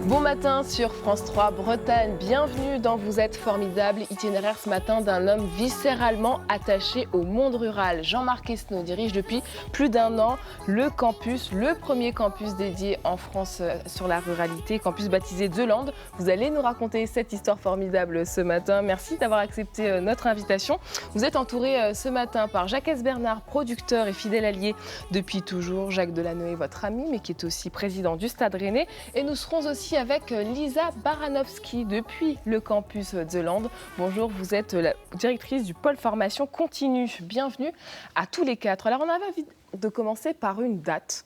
Bon matin sur France 3 Bretagne, bienvenue dans Vous êtes formidable, itinéraire ce matin d'un homme viscéralement attaché au monde rural. Jean-Marc Esnault dirige depuis plus d'un an le premier campus dédié en France sur la ruralité, campus baptisé The Land. Vous allez nous raconter cette histoire formidable ce matin. Merci d'avoir accepté notre invitation. Vous êtes entouré ce matin par Jacques Bernard, producteur et fidèle allié depuis toujours. Jacques Delanoë, votre ami, mais qui est aussi président du Stade Rennais. Et nous serons aussi avec Lisa Baranowski depuis le campus The Land. Bonjour, vous êtes la directrice du pôle formation continue. Bienvenue à tous les quatre. Alors on avait envie de commencer par une date,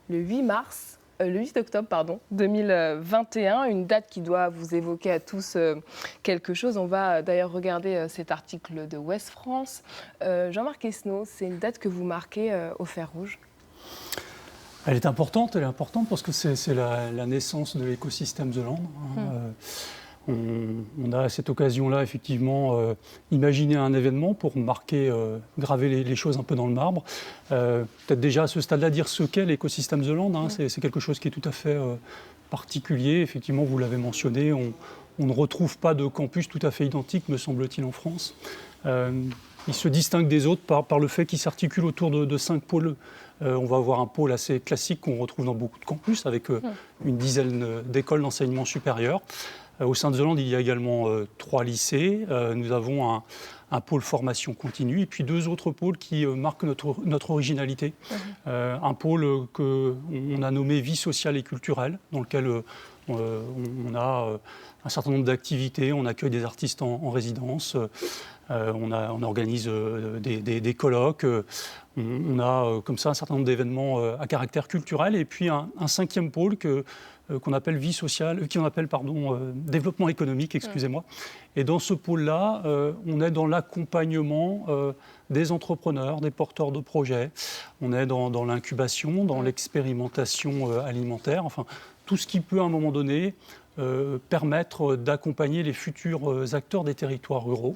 le 8 octobre 2021, une date qui doit vous évoquer à tous quelque chose. On va d'ailleurs regarder cet article de Ouest France. Jean-Marc Esnault, c'est une date que vous marquez au fer rouge. Elle est importante parce que c'est la naissance de l'écosystème The Land. On a à cette occasion-là, effectivement, imaginé un événement pour marquer, graver les choses un peu dans le marbre. Peut-être déjà à ce stade-là, dire ce qu'est l'écosystème The Land, c'est quelque chose qui est tout à fait particulier. Effectivement, vous l'avez mentionné, on ne retrouve pas de campus tout à fait identique, me semble-t-il, en France. Il se distingue des autres par le fait qu'il s'articule autour de 5 pôles. On va avoir un pôle assez classique qu'on retrouve dans beaucoup de campus, avec une dizaine d'écoles d'enseignement supérieur. Au sein de The Land, il y a également 3 lycées. Nous avons un pôle formation continue et puis 2 autres pôles qui marquent notre originalité. Un pôle qu'on a nommé vie sociale et culturelle, dans lequel on a un certain nombre d'activités. On accueille des artistes en résidence. On organise des colloques, on a comme ça un certain nombre d'événements à caractère culturel et puis un 5e pôle qu'on appelle vie sociale, développement économique, excusez-moi. Et dans ce pôle-là, on est dans l'accompagnement des entrepreneurs, des porteurs de projets, on est dans l'incubation, dans l'expérimentation alimentaire, enfin tout ce qui peut à un moment donné permettre d'accompagner les futurs acteurs des territoires ruraux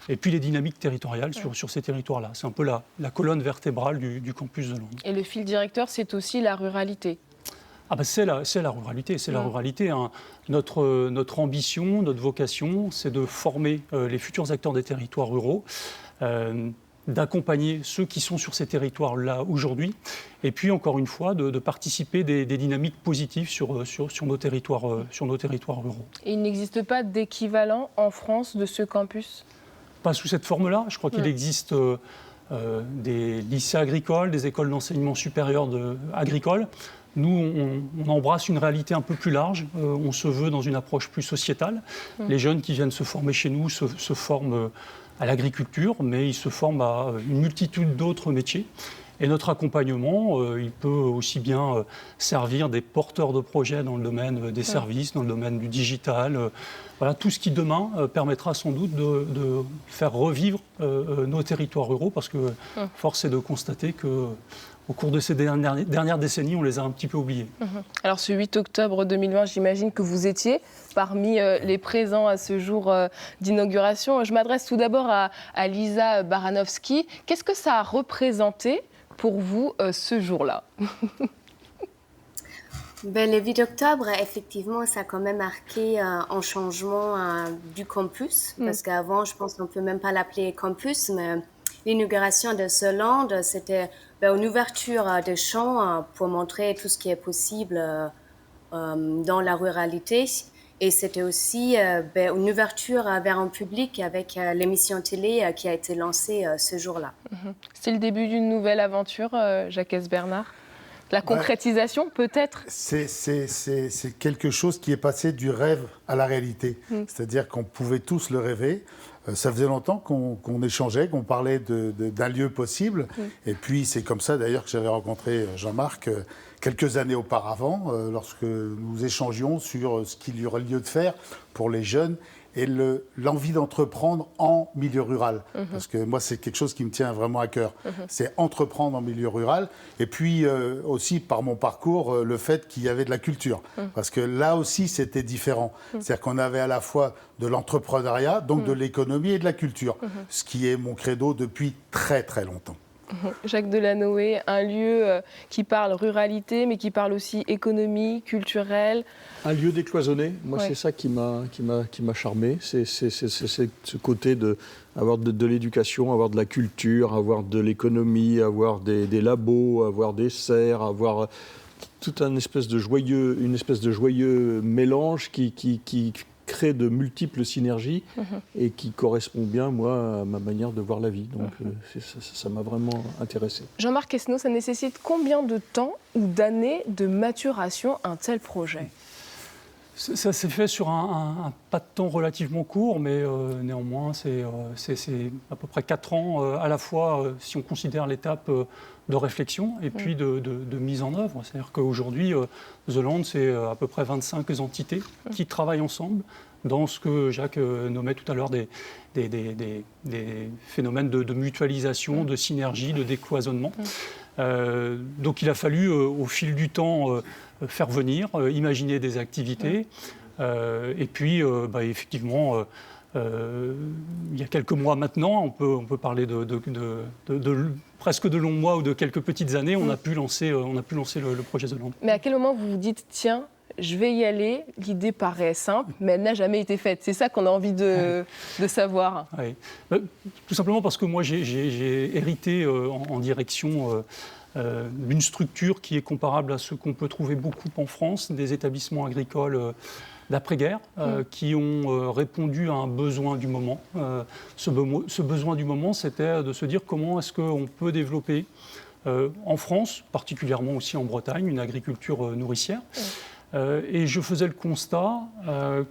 et puis les dynamiques territoriales sur ces territoires-là. C'est un peu la colonne vertébrale du campus The Land. Et le fil directeur, c'est aussi la ruralité. C'est la ruralité, la ruralité. Notre ambition, notre vocation, c'est de former les futurs acteurs des territoires ruraux, d'accompagner ceux qui sont sur ces territoires-là aujourd'hui, et puis encore une fois de participer des dynamiques positives sur nos territoires ruraux. Et il n'existe pas d'équivalent en France de ce campus ? Pas sous cette forme-là. Je crois qu'il existe des lycées agricoles, des écoles d'enseignement supérieur agricoles. Nous, on embrasse une réalité un peu plus large. On se veut dans une approche plus sociétale. Les jeunes qui viennent se former chez nous se forment à l'agriculture, mais ils se forment à une multitude d'autres métiers. Et notre accompagnement, il peut aussi bien servir des porteurs de projets dans le domaine des services, dans le domaine du digital. Voilà, tout ce qui demain permettra sans doute de faire revivre nos territoires ruraux, parce que force est de constater que au cours de ces dernières décennies, on les a un petit peu oubliés. Alors ce 8 octobre 2020, j'imagine que vous étiez parmi les présents à ce jour d'inauguration. Je m'adresse tout d'abord à Lisa Baranowski. Qu'est-ce que ça a représenté pour vous ce jour-là ? Le 8 octobre, effectivement, ça a quand même marqué un changement du campus. Parce qu'avant, je pense qu'on ne peut même pas l'appeler campus, mais l'inauguration de The Land, c'était une ouverture des champs pour montrer tout ce qui est possible dans la ruralité. Et c'était aussi une ouverture vers un public avec l'émission télé qui a été lancée ce jour-là. C'est le début d'une nouvelle aventure, Jacques Bernard ? La concrétisation, peut-être ? C'est quelque chose qui est passé du rêve à la réalité. C'est-à-dire qu'on pouvait tous le rêver. Ça faisait longtemps qu'on échangeait, qu'on parlait d'un lieu possible. Et puis, c'est comme ça, d'ailleurs, que j'avais rencontré Jean-Marc quelques années auparavant, lorsque nous échangions sur ce qu'il y aurait lieu de faire pour les jeunes et l'envie d'entreprendre en milieu rural. Parce que moi, c'est quelque chose qui me tient vraiment à cœur. C'est entreprendre en milieu rural. Et puis aussi, par mon parcours, le fait qu'il y avait de la culture. Parce que là aussi, c'était différent. C'est-à-dire qu'on avait à la fois de l'entrepreneuriat, donc de l'économie et de la culture. Ce qui est mon credo depuis très, très longtemps. Jacques Delanoë, un lieu qui parle ruralité, mais qui parle aussi économie, culturelle. Un lieu décloisonné, moi c'est ça qui m'a charmé, c'est ce côté d'avoir de l'éducation, avoir de la culture, avoir de l'économie, avoir des labos, avoir des serres, avoir tout une espèce de joyeux mélange qui crée de multiples synergies et qui correspond bien, moi, à ma manière de voir la vie. Donc ça m'a vraiment intéressé. Jean-Marc Esnault, ça nécessite combien de temps ou d'années de maturation un tel projet ? Ça s'est fait sur un pas de temps relativement court, mais néanmoins, c'est à peu près 4 ans à la fois, si on considère l'étape de réflexion et puis de mise en œuvre. C'est-à-dire qu'aujourd'hui, The Land, c'est à peu près 25 entités qui travaillent ensemble dans ce que Jacques nommait tout à l'heure des phénomènes de mutualisation, de synergie, de décloisonnement. Donc il a fallu, au fil du temps, faire venir, imaginer des activités. Et puis, effectivement, il y a quelques mois maintenant, on peut parler de presque de longs mois ou de quelques petites années, on a pu lancer le projet The Land. Mais à quel moment vous vous dites, tiens, je vais y aller, l'idée paraît simple, mais elle n'a jamais été faite. C'est ça qu'on a envie de savoir. Oui. Tout simplement parce que moi, j'ai hérité en direction d'une structure qui est comparable à ce qu'on peut trouver beaucoup en France, des établissements agricoles d'après-guerre, qui ont répondu à un besoin du moment. Ce besoin du moment, c'était de se dire comment est-ce qu'on peut développer en France, particulièrement aussi en Bretagne, une agriculture nourricière. Et je faisais le constat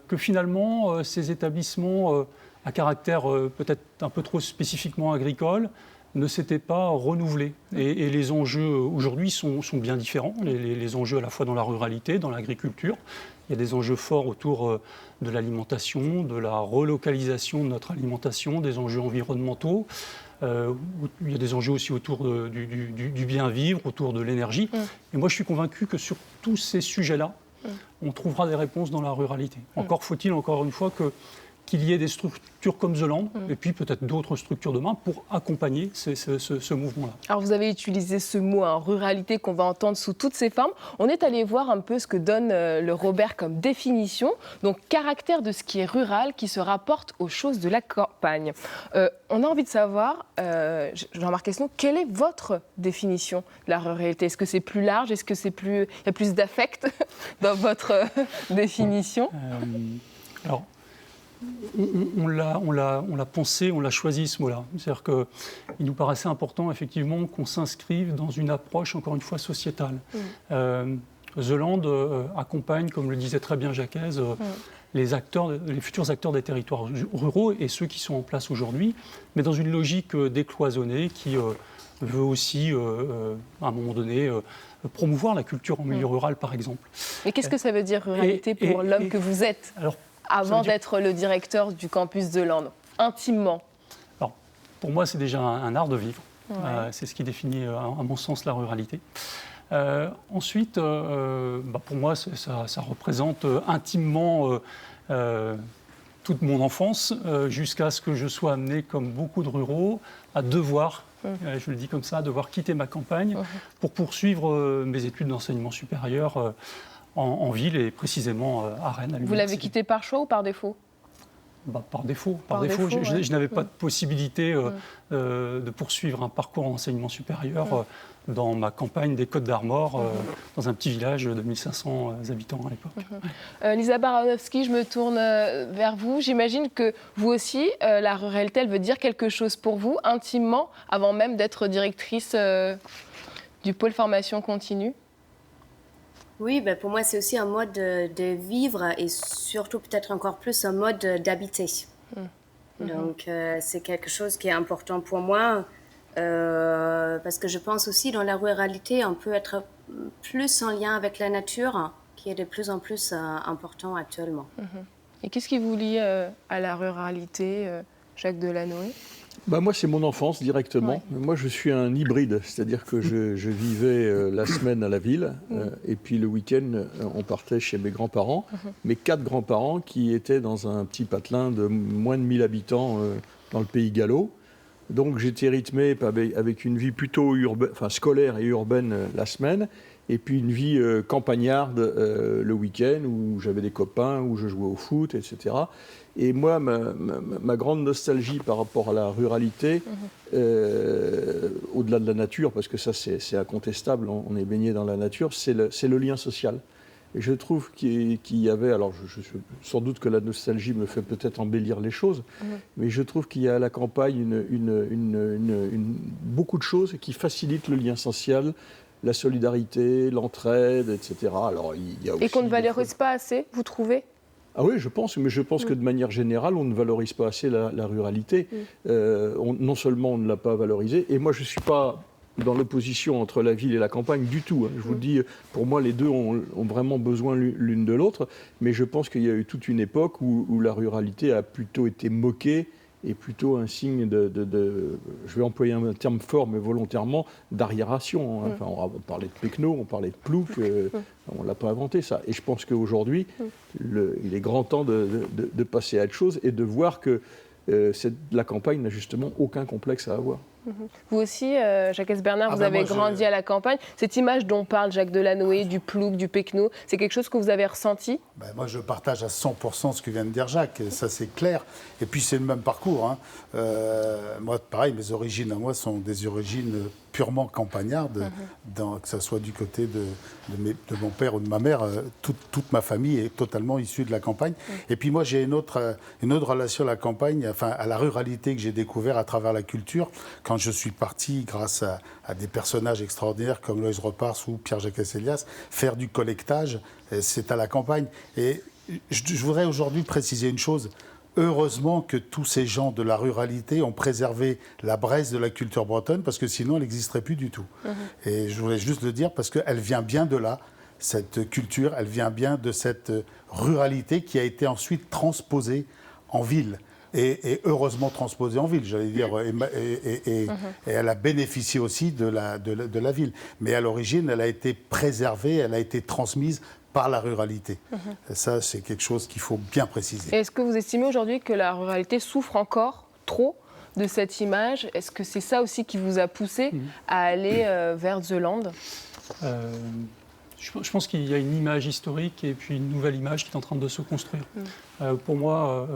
que finalement, ces établissements à caractère peut-être un peu trop spécifiquement agricole ne s'étaient pas renouvelés. Et les enjeux aujourd'hui sont bien différents, les enjeux à la fois dans la ruralité, dans l'agriculture. Il y a des enjeux forts autour de l'alimentation, de la relocalisation de notre alimentation, des enjeux environnementaux. Il y a des enjeux aussi autour du bien-vivre, autour de l'énergie. Et moi, je suis convaincu que sur tous ces sujets-là, on trouvera des réponses dans la ruralité. Encore faut-il, encore une fois, qu'il y ait des structures comme The Land, et puis peut-être d'autres structures demain, pour accompagner ce mouvement-là. Alors vous avez utilisé ce mot, ruralité, qu'on va entendre sous toutes ses formes. On est allé voir un peu ce que donne le Robert comme définition. Donc, caractère de ce qui est rural, qui se rapporte aux choses de la campagne. On a envie de savoir, Jean-Marc Esnault, quelle est votre définition de la ruralité ? Est-ce que c'est plus large ? Est-ce que il y a plus d'affect dans votre définition ? Alors, on l'a pensé, on l'a choisi ce mot-là. C'est-à-dire qu'il nous paraissait important effectivement qu'on s'inscrive dans une approche, encore une fois, sociétale. The Land accompagne, comme le disait très bien Jacques, les futurs acteurs des territoires ruraux et ceux qui sont en place aujourd'hui, mais dans une logique décloisonnée qui veut aussi, à un moment donné, promouvoir la culture en milieu rural, par exemple. Et qu'est-ce que ça veut dire ruralité pour l'homme que vous êtes ? Alors, avant d'être le directeur du campus The Land, intimement? Alors, pour moi, c'est déjà un art de vivre. Ouais. C'est ce qui définit, à mon sens, la ruralité. Ensuite, pour moi, ça représente intimement toute mon enfance, jusqu'à ce que je sois amené, comme beaucoup de ruraux, à devoir, je le dis comme ça, devoir quitter ma campagne pour poursuivre mes études d'enseignement supérieur en ville et précisément à Rennes. Vous l'avez quitté par choix ou par défaut ? Par défaut. Je n'avais pas de possibilité de poursuivre un parcours en enseignement supérieur dans ma campagne des Côtes-d'Armor, dans un petit village de 1500 habitants à l'époque. Lisa Baranowski, je me tourne vers vous. J'imagine que vous aussi, la ruralité, elle veut dire quelque chose pour vous, intimement, avant même d'être directrice du pôle formation continue. Oui, pour moi, c'est aussi un mode de vivre et surtout peut-être encore plus un mode d'habiter. Donc, c'est quelque chose qui est important pour moi parce que je pense aussi dans la ruralité, on peut être plus en lien avec la nature, qui est de plus en plus important actuellement. Et qu'est-ce qui vous lie à la ruralité, Jacques Delanoë ? Moi, c'est mon enfance directement. Ouais. Moi, je suis un hybride, c'est-à-dire que je vivais la semaine à la ville, et puis le week-end, on partait chez mes grands-parents, mes 4 grands-parents qui étaient dans un petit patelin de moins de 1000 habitants dans le pays gallo. Donc, j'étais rythmé avec une vie plutôt scolaire et urbaine la semaine, et puis une vie campagnarde le week-end, où j'avais des copains, où je jouais au foot, etc. Et moi, ma grande nostalgie par rapport à la ruralité, au-delà de la nature, parce que ça c'est incontestable, on est baigné dans la nature, c'est le lien social. Et je trouve qu'il y avait, alors sans doute que la nostalgie me fait peut-être embellir les choses, mais je trouve qu'il y a à la campagne beaucoup de choses qui facilitent le lien social, la solidarité, l'entraide, etc. Alors, il y a aussi Et qu'on ne valorise pas assez, vous trouvez ? Ah oui, je pense que de manière générale, on ne valorise pas assez la ruralité. Non seulement on ne l'a pas valorisée, et moi je ne suis pas dans l'opposition entre la ville et la campagne du tout. Je vous le dis, pour moi les deux ont vraiment besoin l'une de l'autre, mais je pense qu'il y a eu toute une époque où la ruralité a plutôt été moquée, et plutôt un signe je vais employer un terme fort, mais volontairement, d'arriération. Enfin, on parlait de Péquenot, on parlait de Plouc, on ne l'a pas inventé ça. Et je pense qu'aujourd'hui, il est grand temps de passer à autre chose et de voir que la campagne n'a justement aucun complexe à avoir. Vous aussi, Jacques Bernard, vous avez grandi à la campagne. Cette image dont parle Jacques Delanoë, du Plouc, du Péquenot, c'est quelque chose que vous avez ressenti ? Moi, je partage à 100% ce que vient de dire Jacques, ça c'est clair. Et puis c'est le même parcours. Moi, pareil, mes origines à moi sont des origines purement campagnardes, que ce soit du côté de mon père ou de ma mère. Toute ma famille est totalement issue de la campagne. Et puis moi, j'ai une autre relation à la campagne, enfin à la ruralité que j'ai découvert à travers la culture. Quand je suis parti, grâce à des personnages extraordinaires comme Loïs Repars ou Pierre-Jacques Asselias, faire du collectage, c'est à la campagne. Et je voudrais aujourd'hui préciser une chose. Heureusement que tous ces gens de la ruralité ont préservé la Bresse de la culture bretonne, parce que sinon elle n'existerait plus du tout. Et je voulais juste le dire parce qu'elle vient bien de là, cette culture, elle vient bien de cette ruralité qui a été ensuite transposée en ville. Et heureusement transposée en ville, j'allais dire, et elle a bénéficié aussi de la ville. Mais à l'origine, elle a été préservée, elle a été transmise par la ruralité. Et ça, c'est quelque chose qu'il faut bien préciser. Est-ce que vous estimez aujourd'hui que la ruralité souffre encore trop de cette image ? Est-ce que c'est ça aussi qui vous a poussé à aller vers The Land ? Je pense qu'il y a une image historique et puis une nouvelle image qui est en train de se construire. Pour moi,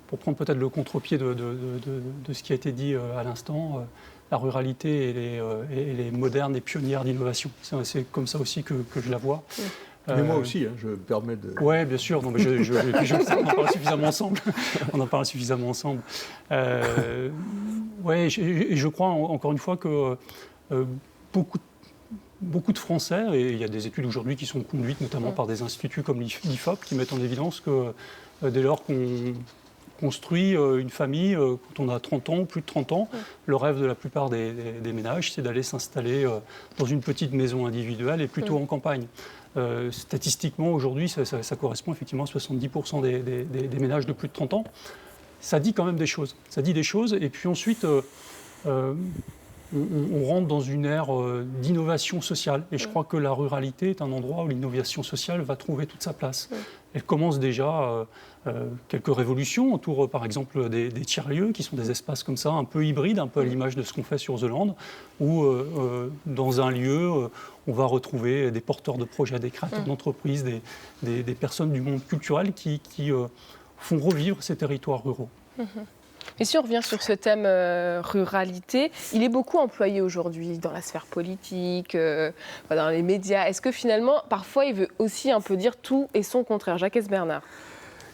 pour prendre peut-être le contre-pied de ce qui a été dit à l'instant, la ruralité, elle est moderne et pionnière d'innovation. C'est comme ça aussi que je la vois. Mais moi aussi, je me permets de... Oui, bien sûr. Non, mais on en parle suffisamment ensemble. On en parle suffisamment ensemble. Je crois, encore une fois, que beaucoup de Français, et il y a des études aujourd'hui qui sont conduites notamment par des instituts comme l'IFOP, qui mettent en évidence que dès lors qu'on construit une famille, quand on a 30 ans ou plus de 30 ans, le rêve de la plupart des ménages, c'est d'aller s'installer dans une petite maison individuelle et plutôt en campagne. Statistiquement, aujourd'hui, ça correspond effectivement à 70% des ménages de plus de 30 ans. Ça dit quand même des choses. Ça dit des choses, et puis ensuite, on rentre dans une ère d'innovation sociale. Et je crois que la ruralité est un endroit où l'innovation sociale va trouver toute sa place. Elle commence déjà quelques révolutions autour, par exemple, des tiers-lieux, qui sont des espaces comme ça, un peu hybrides, un peu à l'image de ce qu'on fait sur The Land, où dans un lieu, on va retrouver des porteurs de projets, des créateurs d'entreprises, des personnes du monde culturel qui font revivre ces territoires ruraux. Et si on revient sur ce thème ruralité, il est beaucoup employé aujourd'hui dans la sphère politique, dans les médias. Est-ce que finalement, parfois, il veut aussi un peu dire tout et son contraire ? Jacques Bernard.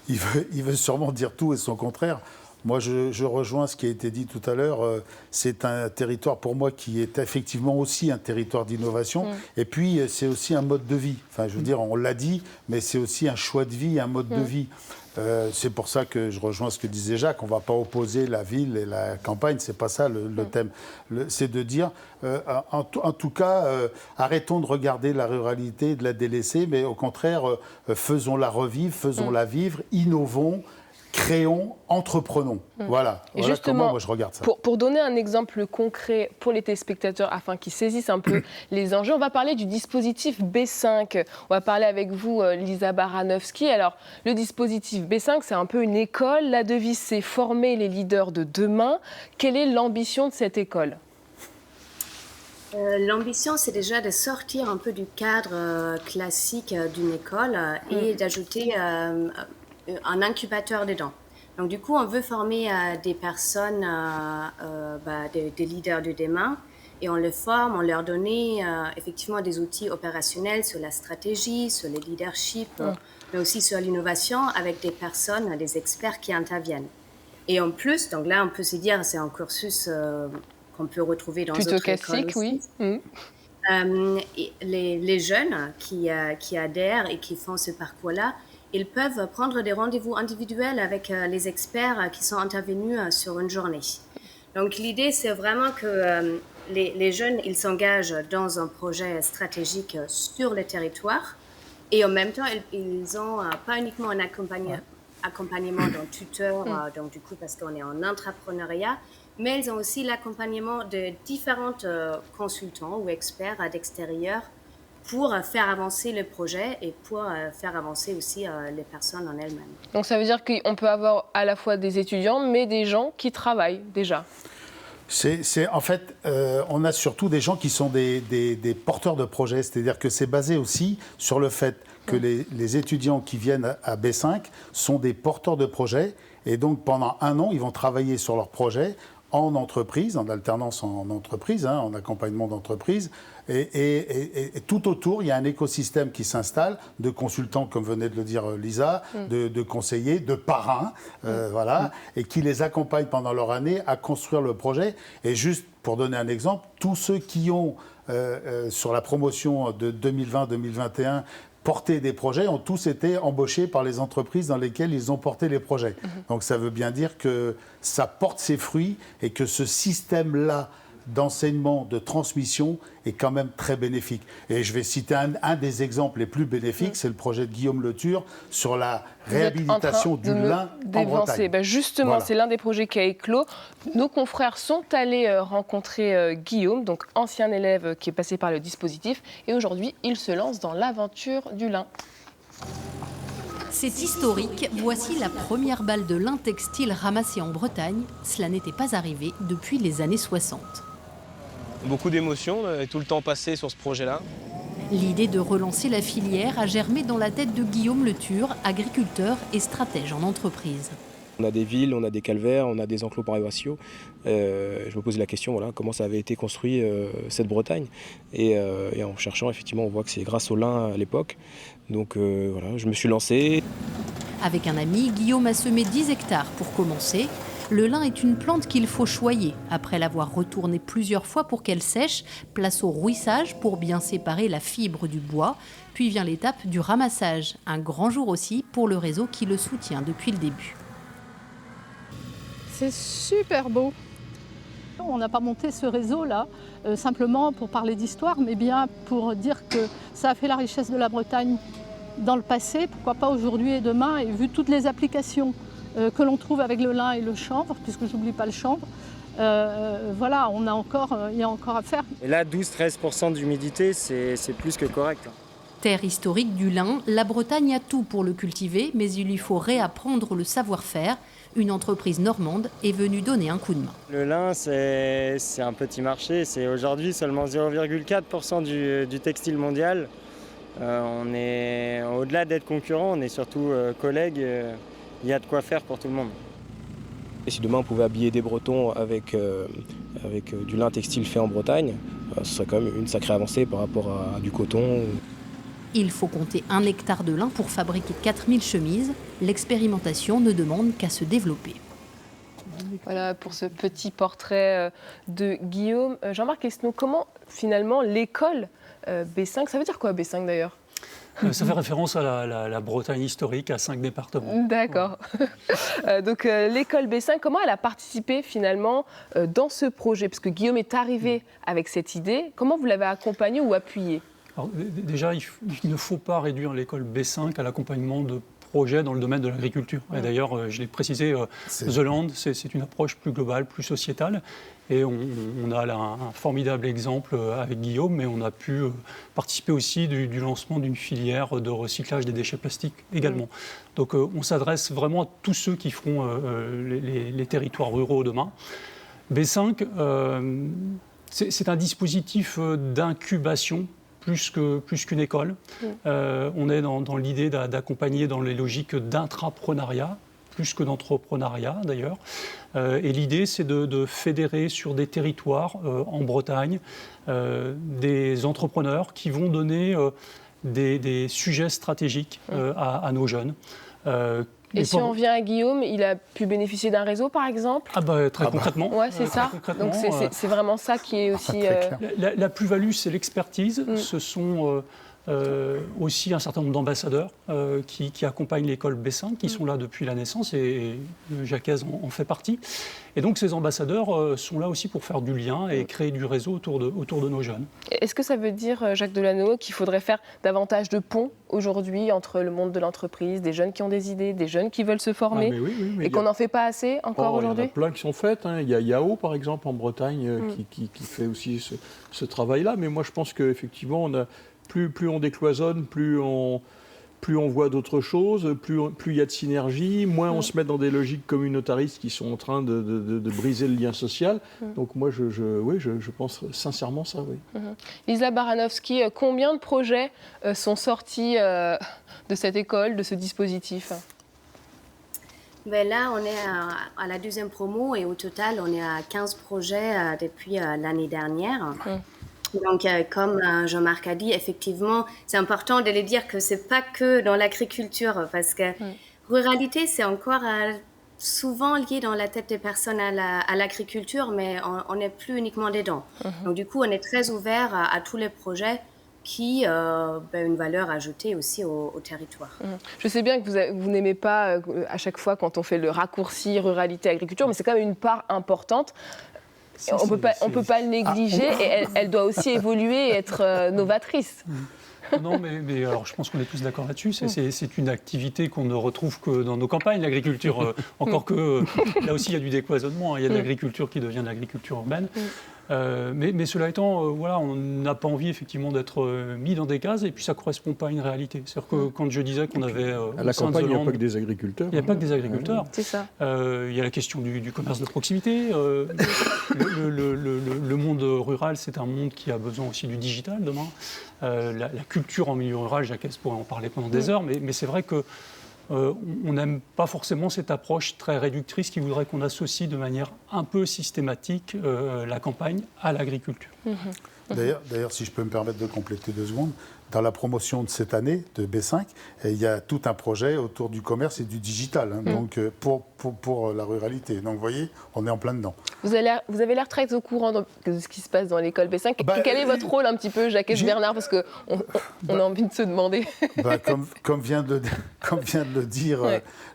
Il veut sûrement dire tout et son contraire. Moi, je rejoins ce qui a été dit tout à l'heure. C'est un territoire, pour moi, qui est effectivement aussi un territoire d'innovation. Et puis, c'est aussi un mode de vie. Enfin, je veux dire, on l'a dit, mais c'est aussi un choix de vie, un mode de vie. C'est pour ça que je rejoins ce que disait Jacques. On ne va pas opposer la ville et la campagne. C'est pas ça le thème. C'est de dire, en tout cas, arrêtons de regarder la ruralité et de la délaisser, mais au contraire, faisons-la revivre, faisons-la vivre, innovons, créons, entreprenons. Voilà. Et Voilà justement, comment moi je regarde ça. Pour donner un exemple concret pour les téléspectateurs, afin qu'ils saisissent un peu les enjeux, on va parler du dispositif B5. On va parler avec vous, Lisa Baranowski. Alors, le dispositif B5, c'est un peu une école. La devise, c'est former les leaders de demain. Quelle est l'ambition de cette école ? L'ambition, c'est déjà de sortir un peu du cadre classique d'une école et d'ajouter un incubateur dedans. Donc du coup, on veut former des personnes, des leaders de demain, et on les forme, on leur donne effectivement des outils opérationnels sur la stratégie, sur le leadership, mais aussi sur l'innovation avec des personnes, des experts qui interviennent. Et en plus, donc là, on peut se dire, c'est un cursus qu'on peut retrouver dans plutôt d'autres écoles classique, aussi. Oui. Les jeunes qui adhèrent et qui font ce parcours-là, ils peuvent prendre des rendez-vous individuels avec les experts qui sont intervenus sur une journée. Donc l'idée, c'est vraiment que les jeunes, ils s'engagent dans un projet stratégique sur le territoire et en même temps, ils ont pas uniquement un accompagnement d'un tuteur, donc du coup parce qu'on est en entrepreneuriat, mais ils ont aussi l'accompagnement de différents consultants ou experts d'extérieur pour faire avancer le projet et pour faire avancer aussi les personnes en elles-mêmes. Donc ça veut dire qu'on peut avoir à la fois des étudiants, mais des gens qui travaillent déjà. En fait, on a surtout des gens qui sont des porteurs de projets, c'est-à-dire que c'est basé aussi sur le fait que les étudiants qui viennent à B5 sont des porteurs de projets, et donc pendant 1 an, ils vont travailler sur leur projet en entreprise, en alternance en entreprise, en accompagnement d'entreprise. Et tout autour, il y a un écosystème qui s'installe de consultants, comme venait de le dire Lisa, de conseillers, de parrains, voilà, et qui les accompagnent pendant leur année à construire le projet. Et juste pour donner un exemple, tous ceux qui ont, sur la promotion de 2020-2021, porté des projets, ont tous été embauchés par les entreprises dans lesquelles ils ont porté les projets. Donc ça veut bien dire que ça porte ses fruits et que ce système-là d'enseignement, de transmission est quand même très bénéfique. Et je vais citer un des exemples les plus bénéfiques, c'est le projet de Guillaume Le Thur sur la réhabilitation du lin en Bretagne. Justement, voilà. C'est l'un des projets qui a éclos. Nos confrères sont allés rencontrer Guillaume, donc ancien élève qui est passé par le dispositif, et aujourd'hui, il se lance dans l'aventure du lin. C'est historique, voici la première balle de lin textile ramassée en Bretagne. Cela n'était pas arrivé depuis les années 60. Beaucoup d'émotions et tout le temps passé sur ce projet-là. L'idée de relancer la filière a germé dans la tête de Guillaume Le Thur, agriculteur et stratège en entreprise. On a des villes, on a des calvaires, on a des enclos paroissiaux. Je me posais la question, voilà, comment ça avait été construit cette Bretagne. Et en cherchant, effectivement, on voit que c'est grâce au lin à l'époque. Donc voilà, je me suis lancé. Avec un ami, Guillaume a semé 10 hectares pour commencer. Le lin est une plante qu'il faut choyer. Après l'avoir retournée plusieurs fois pour qu'elle sèche, place au rouissage pour bien séparer la fibre du bois. Puis vient l'étape du ramassage. Un grand jour aussi pour le réseau qui le soutient depuis le début. C'est super beau. On n'a pas monté ce réseau-là simplement pour parler d'histoire, mais bien pour dire que ça a fait la richesse de la Bretagne dans le passé, pourquoi pas aujourd'hui et demain, et vu toutes les applications que l'on trouve avec le lin et le chanvre, puisque j'oublie pas le chanvre, voilà, il y a encore à faire. Et là, 12-13% d'humidité, c'est plus que correct. Terre historique du lin, la Bretagne a tout pour le cultiver, mais il lui faut réapprendre le savoir-faire. Une entreprise normande est venue donner un coup de main. Le lin, c'est un petit marché. C'est aujourd'hui seulement 0,4% du textile mondial. On est au-delà d'être concurrents, on est surtout collègues. Il y a de quoi faire pour tout le monde. Et si demain on pouvait habiller des Bretons avec du lin textile fait en Bretagne, ce serait quand même une sacrée avancée par rapport à du coton. Il faut compter 1 hectare de lin pour fabriquer 4000 chemises. L'expérimentation ne demande qu'à se développer. Voilà pour ce petit portrait de Guillaume. Jean-Marc Esnault, comment finalement l'école B5, ça veut dire quoi B5 d'ailleurs ? Ça fait référence à la Bretagne historique, à 5 départements. D'accord. Donc l'école B5, comment elle a participé finalement dans ce projet ? Parce que Guillaume est arrivé avec cette idée. Comment vous l'avez accompagné ou appuyé ? Alors, déjà, il ne faut pas réduire l'école B5 à l'accompagnement de projets dans le domaine de l'agriculture. Et d'ailleurs, je l'ai précisé, The Land, c'est une approche plus globale, plus sociétale. Et on a là un formidable exemple avec Guillaume, mais on a pu participer aussi du lancement d'une filière de recyclage des déchets plastiques également. Donc on s'adresse vraiment à tous ceux qui feront les territoires ruraux demain. B5, c'est un dispositif d'incubation plus qu'une école. On est dans l'idée d'accompagner dans les logiques d'intrapreneuriat, plus que d'entrepreneuriat d'ailleurs. Et l'idée, c'est de fédérer sur des territoires en Bretagne des entrepreneurs qui vont donner des sujets stratégiques à nos jeunes. Et si on vient à Guillaume, il a pu bénéficier d'un réseau, par exemple ? Très concrètement. Ouais, c'est ça. Donc c'est vraiment ça qui est aussi... La plus-value, c'est l'expertise. Ce sont aussi un certain nombre d'ambassadeurs qui accompagnent l'école B5, qui sont là depuis la naissance, et Jacques en fait partie. Et donc ces ambassadeurs sont là aussi pour faire du lien et créer du réseau autour de nos jeunes. Est-ce que ça veut dire, Jacques Delanoë, qu'il faudrait faire davantage de ponts aujourd'hui entre le monde de l'entreprise, des jeunes qui ont des idées, des jeunes qui veulent se former, et qu'on n'en fait pas assez encore aujourd'hui ? Il y en a plein qui sont faites. Il y a Yao, par exemple, en Bretagne, qui fait aussi ce travail-là. Mais moi, je pense qu'effectivement, plus on décloisonne, plus on voit d'autres choses, plus il y a de synergie, moins on se met dans des logiques communautaristes qui sont en train de briser le lien social. Donc moi, je pense sincèrement ça, oui. Lisa Baranowski, combien de projets sont sortis de cette école, de ce dispositif ? Ben là, on est à la 2e promo et au total, on est à 15 projets depuis l'année dernière. Donc, comme Jean-Marc a dit, effectivement, c'est important de le dire que c'est pas que dans l'agriculture, parce que ruralité, c'est encore souvent lié dans la tête des personnes à l'agriculture, mais on n'est plus uniquement dedans. Donc, du coup, on est très ouvert à tous les projets qui ont une valeur ajoutée aussi au territoire. Je sais bien que vous n'aimez pas à chaque fois quand on fait le raccourci ruralité-agriculture, mais c'est quand même une part importante. On peut pas le négliger et elle doit aussi évoluer et être novatrice. Non, mais alors, je pense qu'on est tous d'accord là-dessus. C'est une activité qu'on ne retrouve que dans nos campagnes, l'agriculture. Encore que là aussi, il y a du décloisonnement. Il y a de l'agriculture qui devient de l'agriculture urbaine. Mais cela étant, on n'a pas envie effectivement d'être mis dans des cases et puis ça ne correspond pas à une réalité. C'est-à-dire que quand je disais qu'on avait... à la campagne, il n'y a pas que des agriculteurs. Il n'y a pas que des agriculteurs. C'est ça. Il y a la question du commerce de proximité. Le monde rural, c'est un monde qui a besoin aussi du digital demain. La culture en milieu rural, Jacques pourrait en parler pendant des heures, mais c'est vrai que on n'aime pas forcément cette approche très réductrice qui voudrait qu'on associe de manière un peu systématique la campagne à l'agriculture. D'ailleurs, si je peux me permettre de compléter 2 secondes, dans la promotion de cette année de B5, il y a tout un projet autour du commerce et du digital, donc pour la ruralité. Donc vous voyez, on est en plein dedans. Vous avez l'air très au courant de ce qui se passe dans l'école B5. Quel est votre rôle un petit peu, Jacques Bernard, parce qu'on a envie de se demander. Comme vient de le dire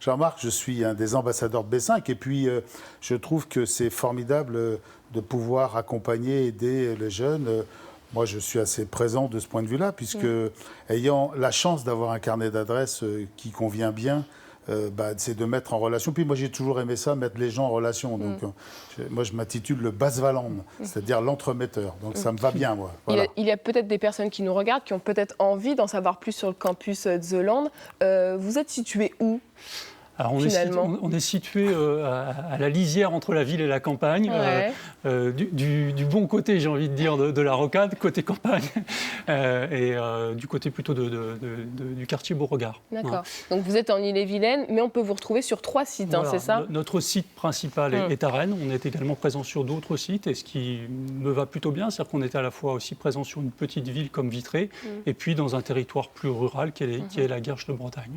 Jean-Marc, je suis un des ambassadeurs de B5 et puis je trouve que c'est formidable de pouvoir accompagner, aider les jeunes. Moi, je suis assez présent de ce point de vue-là, puisque ayant la chance d'avoir un carnet d'adresses qui convient bien, c'est de mettre en relation. Puis moi, j'ai toujours aimé ça, mettre les gens en relation. Donc, moi, je m'intitule le Basvaland, c'est-à-dire l'entremetteur. Donc, ça me va bien, moi. Voilà. Il y a peut-être des personnes qui nous regardent, qui ont peut-être envie d'en savoir plus sur le campus The Land. Vous êtes situé où ? Alors on est situé à la lisière entre la ville et la campagne. du bon côté, j'ai envie de dire, de la rocade, côté campagne, et du côté plutôt du quartier Beauregard. D'accord. Donc vous êtes en Ille-et-Vilaine, mais on peut vous retrouver sur 3 sites, Voilà, c'est ça? Notre site principal est à Rennes. On est également présent sur d'autres sites, et ce qui me va plutôt bien, c'est qu'on est à la fois aussi présent sur une petite ville comme Vitré, et puis dans un territoire plus rural qui est la Guerche de Bretagne.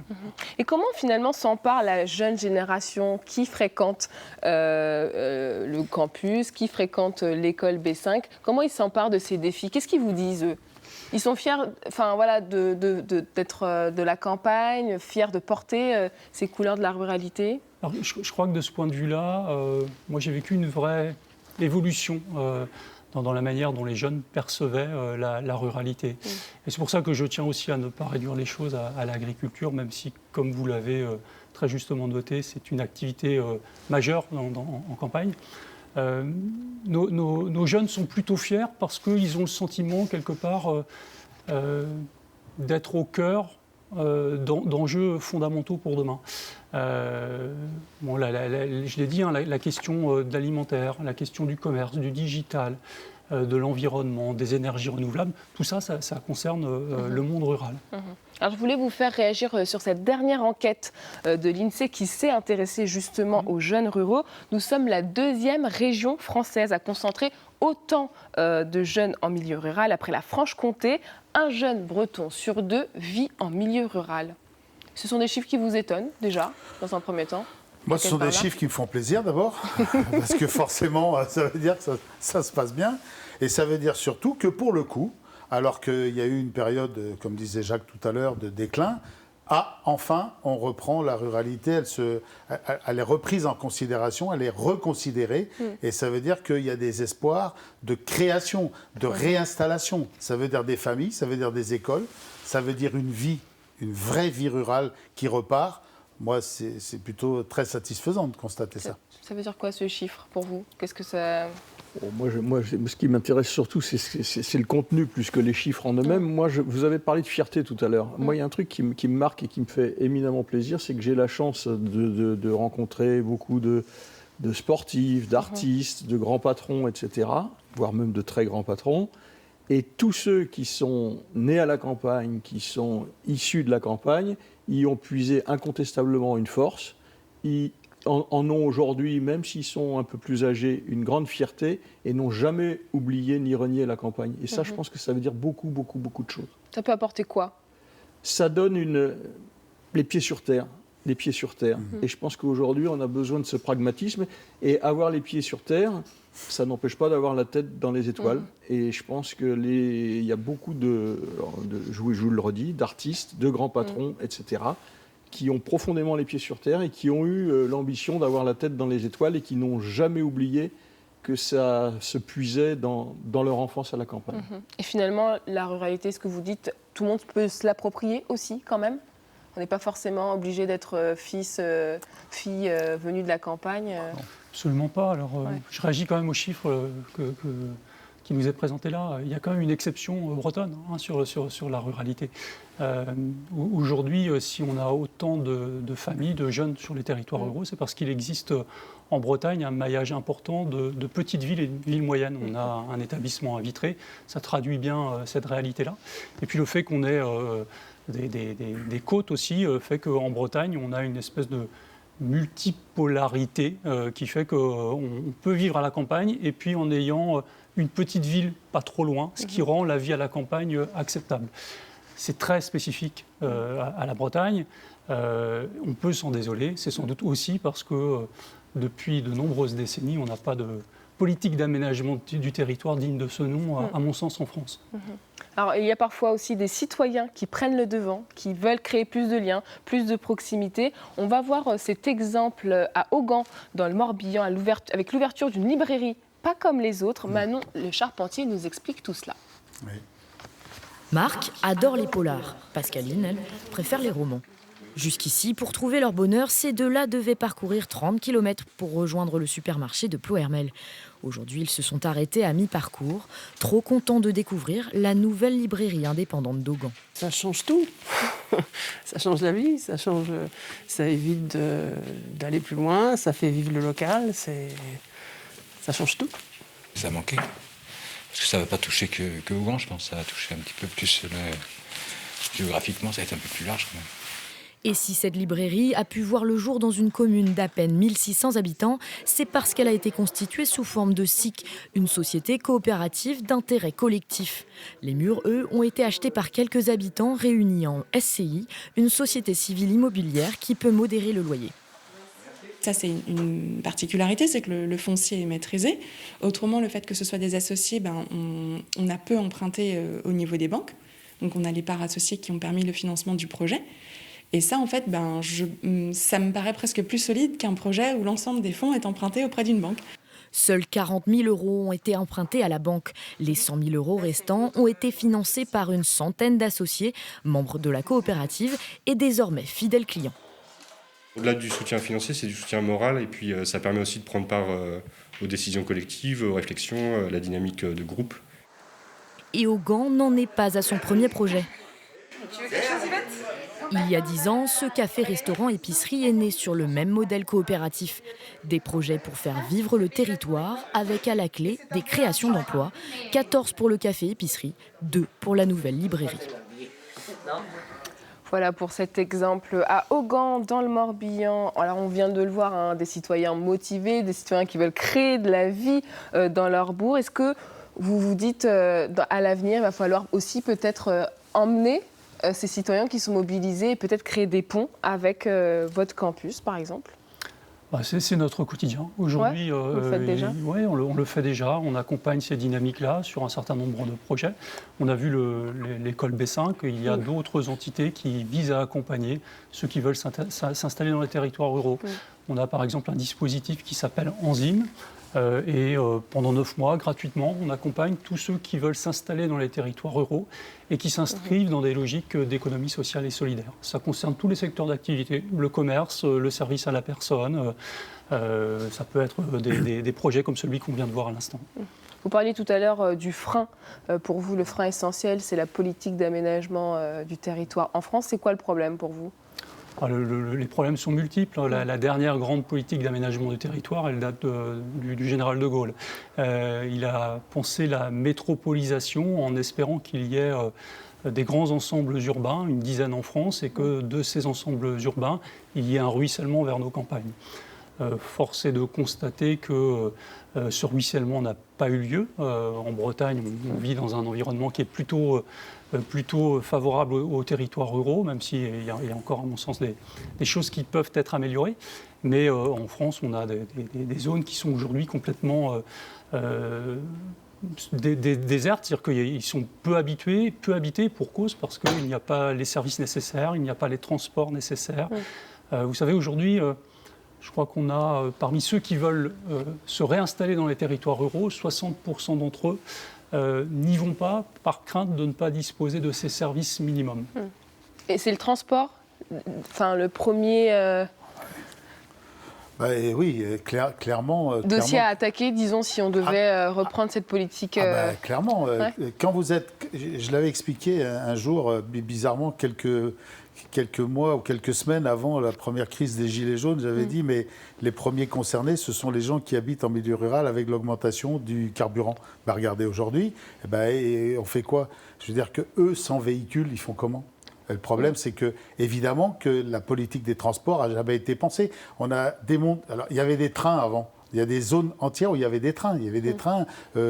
Et comment finalement s'empare la jeune génération qui fréquente le campus, qui fréquente l'école B5? Comment ils s'emparent de ces défis? Qu'est-ce qu'ils vous disent, eux? Ils sont fiers d'être de la campagne, fiers de porter ces couleurs de la ruralité? Alors, je crois que de ce point de vue-là, moi j'ai vécu une vraie évolution dans la manière dont les jeunes percevaient la ruralité. Et c'est pour ça que je tiens aussi à ne pas réduire les choses à l'agriculture, même si, comme vous l'avez très justement noté, c'est une activité majeure en campagne. Nos jeunes sont plutôt fiers parce qu'ils ont le sentiment, quelque part, d'être au cœur d'enjeux fondamentaux pour demain. Je l'ai dit, la question de l'alimentaire, la question du commerce, du digital, de l'environnement, des énergies renouvelables, tout ça, ça concerne le monde rural. Alors, je voulais vous faire réagir sur cette dernière enquête de l'INSEE qui s'est intéressée justement aux jeunes ruraux. Nous sommes la 2e région française à concentrer autant de jeunes en milieu rural. Après la Franche-Comté, un jeune breton sur 2 vit en milieu rural. Ce sont des chiffres qui vous étonnent déjà, dans un premier temps? Moi, ce sont des chiffres qui me font plaisir d'abord, parce que forcément, ça veut dire que ça se passe bien. Et ça veut dire surtout que pour le coup, alors qu'il y a eu une période, comme disait Jacques tout à l'heure, de déclin, enfin, on reprend la ruralité, elle est reprise en considération, elle est reconsidérée, et ça veut dire qu'il y a des espoirs de création, de réinstallation. Ça veut dire des familles, ça veut dire des écoles, ça veut dire une vraie vie rurale qui repart. Moi, c'est plutôt très satisfaisant de constater ça. Ça veut dire quoi, ce chiffre, pour vous? Qu'est-ce que ça... Moi, ce qui m'intéresse surtout, c'est le contenu plus que les chiffres en eux-mêmes. Vous avez parlé de fierté tout à l'heure. Moi, il y a un truc qui me marque et qui me fait éminemment plaisir, c'est que j'ai la chance de rencontrer beaucoup de sportifs, d'artistes, de grands patrons, etc., voire même de très grands patrons. Et tous ceux qui sont nés à la campagne, qui sont issus de la campagne, y ont puisé incontestablement une force. Ils en ont aujourd'hui, même s'ils sont un peu plus âgés, une grande fierté et n'ont jamais oublié ni renié la campagne. Et ça, je pense que ça veut dire beaucoup, beaucoup, beaucoup de choses. Ça peut apporter quoi? Ça donne les pieds sur terre. Les pieds sur terre. Et je pense qu'aujourd'hui, on a besoin de ce pragmatisme. Et avoir les pieds sur terre, ça n'empêche pas d'avoir la tête dans les étoiles. Et je pense qu'il y a beaucoup je vous le redis, d'artistes, de grands patrons, etc., qui ont profondément les pieds sur terre et qui ont eu l'ambition d'avoir la tête dans les étoiles et qui n'ont jamais oublié que ça se puisait dans leur enfance à la campagne. Et finalement, la ruralité, ce que vous dites, tout le monde peut se l'approprier aussi, quand même? On n'est pas forcément obligé d'être fils, fille venue de la campagne. Non, absolument pas. Alors, je réagis quand même aux chiffres qui nous est présenté là. Il y a quand même une exception bretonne sur la ruralité. Aujourd'hui, si on a autant de familles, de jeunes sur les territoires ruraux, c'est parce qu'il existe en Bretagne un maillage important de petites villes et de villes moyennes. On a un établissement à Vitré, ça traduit bien cette réalité-là. Et puis le fait qu'on ait des côtes aussi fait qu'en Bretagne, on a une espèce de multipolarité qui fait qu'on peut vivre à la campagne et puis en ayant une petite ville pas trop loin, ce qui rend la vie à la campagne acceptable. C'est très spécifique à la Bretagne. On peut s'en désoler. C'est sans doute aussi parce que depuis de nombreuses décennies, on n'a pas de politique d'aménagement du territoire digne de ce nom, à mon sens, en France. Alors, il y a parfois aussi des citoyens qui prennent le devant, qui veulent créer plus de liens, plus de proximité. On va voir cet exemple à Augan, dans le Morbihan, avec l'ouverture d'une librairie pas comme les autres. Manon Le Charpentier nous explique tout cela. Oui. Marc adore les polars. Pascaline, elle, préfère les romans. Jusqu'ici, pour trouver leur bonheur, ces deux-là devaient parcourir 30 km pour rejoindre le supermarché de Plohermel. Aujourd'hui, ils se sont arrêtés à mi-parcours, trop contents de découvrir la nouvelle librairie indépendante d'Augan. Ça change tout. Ça change la vie, ça évite d'aller plus loin, ça fait vivre le local, ça change tout. Ça manquait. Parce que ça ne va pas toucher que Augan, je pense. Ça va toucher un petit peu plus. Géographiquement, ça va être un peu plus large quand même. Et si cette librairie a pu voir le jour dans une commune d'à peine 1600 habitants, c'est parce qu'elle a été constituée sous forme de SIC, une société coopérative d'intérêt collectif. Les murs, eux, ont été achetés par quelques habitants réunis en SCI, une société civile immobilière qui peut modérer le loyer. Ça, c'est une particularité, c'est que le foncier est maîtrisé. Autrement, le fait que ce soit des associés, on a peu emprunté au niveau des banques. Donc on a les parts associées qui ont permis le financement du projet. Et ça, en fait, ça me paraît presque plus solide qu'un projet où l'ensemble des fonds est emprunté auprès d'une banque. Seuls 40 000 € ont été empruntés à la banque. Les 100 000 € restants ont été financés par une centaine d'associés, membres de la coopérative et désormais fidèles clients. Au-delà du soutien financier, c'est du soutien moral et puis ça permet aussi de prendre part aux décisions collectives, aux réflexions, à la dynamique de groupe. Et Augan n'en est pas à son premier projet. Tu veux quelque chose, Yvette ? Il y a 10 ans, ce café-restaurant-épicerie est né sur le même modèle coopératif. Des projets pour faire vivre le territoire, avec à la clé des créations d'emplois. 14 pour le café-épicerie, 2 pour la nouvelle librairie. Voilà pour cet exemple à Augan, dans le Morbihan. Alors on vient de le voir, hein, des citoyens motivés, des citoyens qui veulent créer de la vie dans leur bourg. Est-ce que vous vous dites, à l'avenir, il va falloir aussi peut-être emmener ces citoyens qui sont mobilisés et peut-être créer des ponts avec votre campus, par exemple ? C'est notre quotidien. Aujourd'hui, vous le faites déjà ? Oui, on le fait déjà. On accompagne ces dynamiques-là sur un certain nombre de projets. On a vu l'école B5. Il y a d'autres entités qui visent à accompagner ceux qui veulent s'installer dans les territoires ruraux. On a par exemple un dispositif qui s'appelle Enzyme. Et pendant 9 mois, gratuitement, on accompagne tous ceux qui veulent s'installer dans les territoires ruraux et qui s'inscrivent dans des logiques d'économie sociale et solidaire. Ça concerne tous les secteurs d'activité, le commerce, le service à la personne. Ça peut être des projets comme celui qu'on vient de voir à l'instant. Vous parliez tout à l'heure du frein. Pour vous, le frein essentiel, c'est la politique d'aménagement du territoire. En France, c'est quoi le problème pour vous ? Les problèmes sont multiples. La dernière grande politique d'aménagement du territoire, elle date du général de Gaulle. Il a pensé la métropolisation en espérant qu'il y ait des grands ensembles urbains, une dizaine en France, et que de ces ensembles urbains, il y ait un ruissellement vers nos campagnes. Force est de constater que ce ruissellement n'a pas eu lieu. En Bretagne, on vit dans un environnement qui est plutôt favorable aux territoires ruraux, même s'il y a encore, à mon sens, des choses qui peuvent être améliorées. Mais en France, on a des zones qui sont aujourd'hui complètement désertes, c'est-à-dire qu'ils sont peu habités pour cause, parce qu'il n'y a pas les services nécessaires, il n'y a pas les transports nécessaires. Vous savez, aujourd'hui, je crois qu'on a, parmi ceux qui veulent se réinstaller dans les territoires ruraux, 60% d'entre eux n'y vont pas par crainte de ne pas disposer de ces services minimums. Et c'est le transport, le premier oui, clairement. Dossier à attaquer, disons, si on devait reprendre cette politique. Clairement. Quand vous êtes. Je l'avais expliqué un jour, bizarrement, quelques mois ou quelques semaines avant la première crise des Gilets jaunes, j'avais dit, mais les premiers concernés, ce sont les gens qui habitent en milieu rural avec l'augmentation du carburant. Regardez aujourd'hui, on fait quoi ? Je veux dire qu'eux, sans véhicule, ils font comment ? Le problème, c'est que, évidemment, que la politique des transports n'a jamais été pensée. Alors, il y avait des trains avant. Il y a des zones entières où il y avait des trains. Il y avait des trains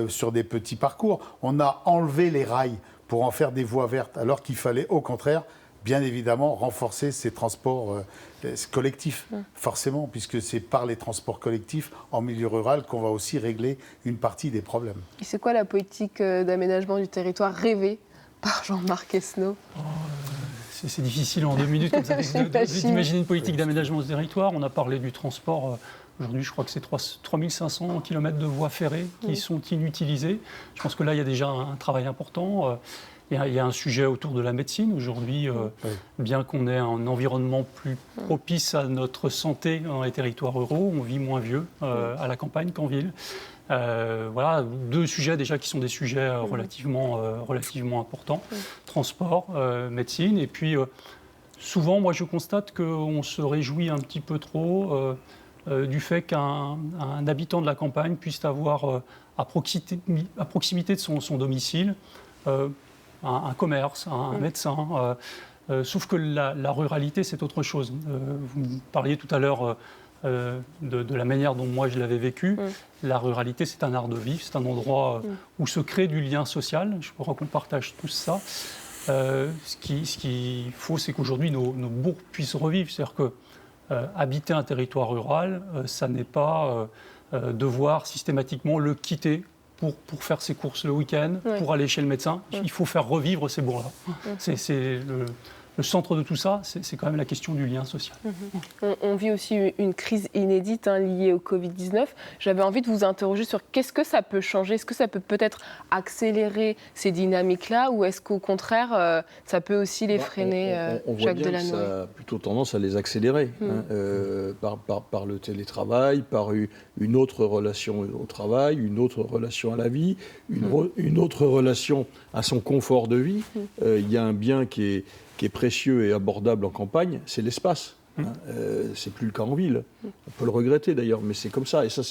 sur des petits parcours. On a enlevé les rails pour en faire des voies vertes, alors qu'il fallait, au contraire, bien évidemment, renforcer ces transports collectifs, forcément, puisque c'est par les transports collectifs en milieu rural qu'on va aussi régler une partie des problèmes. Et c'est quoi la politique d'aménagement du territoire rêvée par Jean-Marc Esnault ? C'est difficile en 2 minutes comme ça d'imaginer une politique d'aménagement du territoire. On a parlé du transport. Aujourd'hui, je crois que c'est 3500 km de voies ferrées qui sont inutilisées. Je pense que là, il y a déjà un travail important. Il y a un sujet autour de la médecine. Aujourd'hui, bien qu'on ait un environnement plus propice à notre santé dans les territoires ruraux, on vit moins vieux à la campagne qu'en ville. Voilà, 2 sujets déjà qui sont des sujets relativement importants. Transport, médecine. Et puis, souvent, moi, je constate qu'on se réjouit un petit peu trop du fait qu'un habitant de la campagne puisse avoir à proximité de son domicile, un commerce, un médecin. Sauf que la ruralité, c'est autre chose. Vous parliez tout à l'heure de la manière dont moi je l'avais vécu. La ruralité, c'est un art de vivre, c'est un endroit où se crée du lien social. Je crois qu'on partage tous ça. Ce qu'il faut, c'est qu'aujourd'hui, nos bourgs puissent revivre. C'est-à-dire que habiter un territoire rural, ça n'est pas devoir systématiquement le quitter pour faire ses courses le week-end, pour aller chez le médecin. Il faut faire revivre ces bourgs-là. C'est le centre de tout ça, c'est quand même la question du lien social. On vit aussi une crise inédite liée au Covid-19. J'avais envie de vous interroger sur qu'est-ce que ça peut changer. Est-ce que ça peut peut-être accélérer ces dynamiques-là ou est-ce qu'au contraire, ça peut aussi les freiner, on voit Jacques bien Delannoy? que ça a plutôt tendance à les accélérer par le télétravail, par une autre relation au travail, une autre relation à la vie, une autre relation à son confort de vie. Il y a un bien qui est précieux et abordable en campagne, c'est l'espace. C'est plus le cas en ville. On peut le regretter d'ailleurs, mais c'est comme ça. Et ça,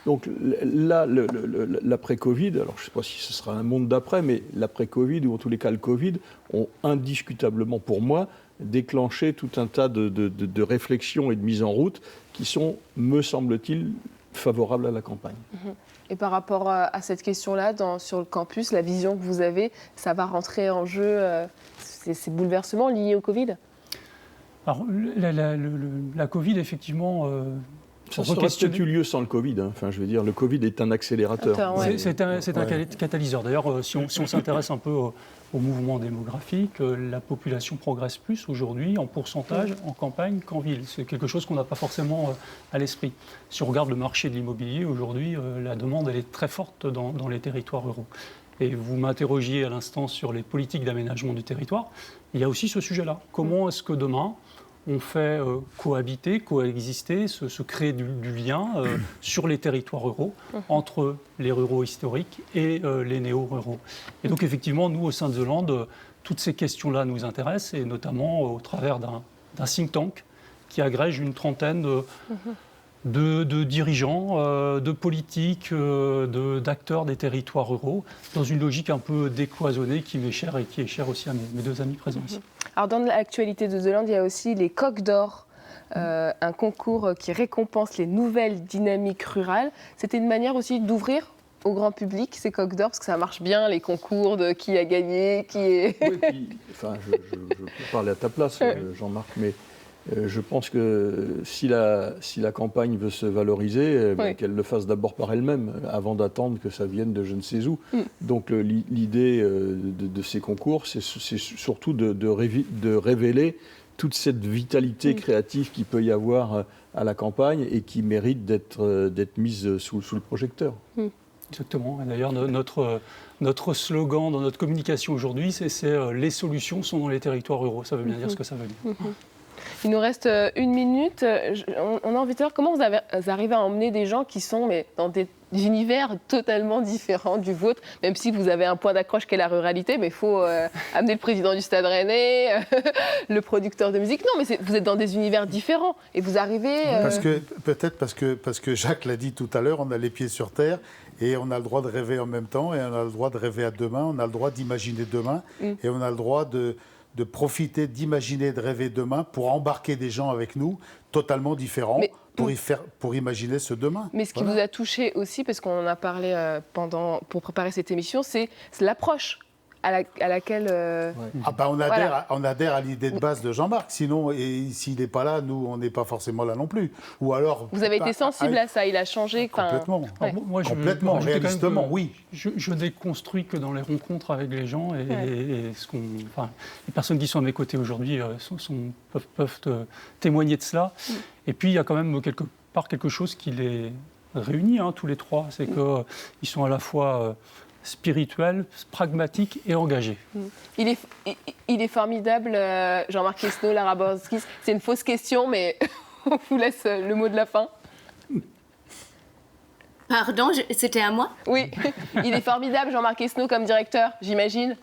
donc là, l'après-Covid, alors je ne sais pas si ce sera un monde d'après, mais l'après-Covid, ou en tous les cas le Covid, ont indiscutablement, pour moi, déclenché tout un tas de réflexions et de mises en route qui sont, me semble-t-il, favorables à la campagne. Et par rapport à cette question-là, sur le campus, la vision que vous avez, ça va rentrer en jeu ces bouleversements liés au Covid? Alors, la Covid, effectivement... ça aurait peut-être eu lieu sans le Covid. Enfin, je veux dire, le Covid est un accélérateur. C'est un catalyseur. D'ailleurs, si on s'intéresse un peu au mouvement démographique, la population progresse plus aujourd'hui en pourcentage en campagne qu'en ville. C'est quelque chose qu'on n'a pas forcément à l'esprit. Si on regarde le marché de l'immobilier, aujourd'hui, la demande elle est très forte dans les territoires ruraux. Et vous m'interrogiez à l'instant sur les politiques d'aménagement du territoire. Il y a aussi ce sujet-là. Comment est-ce que demain, on fait cohabiter, coexister, se créer du lien sur les territoires ruraux entre les ruraux historiques et les néo-ruraux. Et donc effectivement, nous, au sein de The Land, toutes ces questions-là nous intéressent, et notamment au travers d'un think tank qui agrège une trentaine de dirigeants, de politiques, d'acteurs des territoires ruraux, dans une logique un peu décloisonnée qui m'est chère et qui est chère aussi à mes deux amis présents ici. Alors dans l'actualité de The Land, il y a aussi les Coqs d'Or, un concours qui récompense les nouvelles dynamiques rurales. C'était une manière aussi d'ouvrir au grand public ces Coqs d'Or, parce que ça marche bien, les concours de qui a gagné, qui est... Oui, puis, enfin, je peux parler à ta place, Jean-Marc, mais je pense que si la campagne veut se valoriser, qu'elle le fasse d'abord par elle-même, avant d'attendre que ça vienne de je ne sais où. Donc l'idée de ces concours, c'est surtout de révéler toute cette vitalité créative qu'il peut y avoir à la campagne et qui mérite d'être mise sous le projecteur. Exactement. Et d'ailleurs, notre slogan dans notre communication aujourd'hui, c'est les solutions sont dans les territoires ruraux. Ça veut bien dire ce que ça veut dire. Il nous reste une minute. On a envie de savoir comment vous arrivez à emmener des gens qui sont dans des univers totalement différents du vôtre, même si vous avez un point d'accroche qu'est la ruralité, mais il faut amener le président du Stade Rennais, le producteur de musique. Non, mais vous êtes dans des univers différents et vous arrivez... Peut-être parce que Jacques l'a dit tout à l'heure, on a les pieds sur terre et on a le droit de rêver en même temps et on a le droit de rêver à demain, on a le droit d'imaginer demain et on a le droit de profiter, d'imaginer, de rêver demain pour embarquer des gens avec nous totalement différents pour imaginer ce demain. Mais ce qui vous a touché aussi, parce qu'on en a parlé pour préparer cette émission, c'est l'approche à laquelle... on adhère à l'idée de base de Jean-Marc. Sinon, s'il n'est pas là, nous, on n'est pas forcément là non plus. Ou alors... Vous avez été sensible à ça, il a changé... Complètement. Moi, complètement, réalistement, oui. Je n'ai construit que dans les rencontres avec les gens et les personnes qui sont à mes côtés aujourd'hui peuvent témoigner de cela. Et puis, il y a quand même quelque chose qui les réunit, tous les trois. C'est qu'ils sont à la fois... spirituel, pragmatique et engagé. Il est formidable, Jean-Marc Quesnot, Lara Borskis. C'est une fausse question, mais on vous laisse le mot de la fin. Pardon, c'était à moi? Oui, il est formidable, Jean-Marc Quesnot, comme directeur, j'imagine.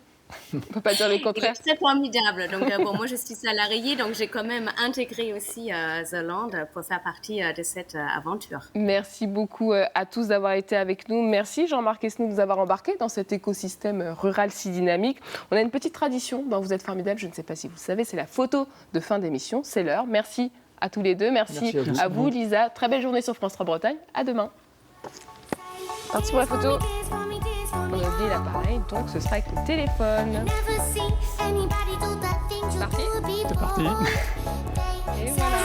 On ne peut pas dire le contraire. Il est très formidable. Donc, moi, je suis salariée, donc j'ai quand même intégré aussi The Land pour faire partie de cette aventure. Merci beaucoup à tous d'avoir été avec nous. Merci Jean-Marc Esnou de nous avoir embarqués dans cet écosystème rural si dynamique. On a une petite tradition dans Vous êtes formidables, je ne sais pas si vous le savez, c'est la photo de fin d'émission. C'est l'heure. Merci à tous les deux. Merci à vous, Lisa. Très belle journée sur France 3 Bretagne. À demain. Parti pour la photo. On a oublié l'appareil, donc ce sera avec le téléphone. C'est parti. C'est parti. Et voilà.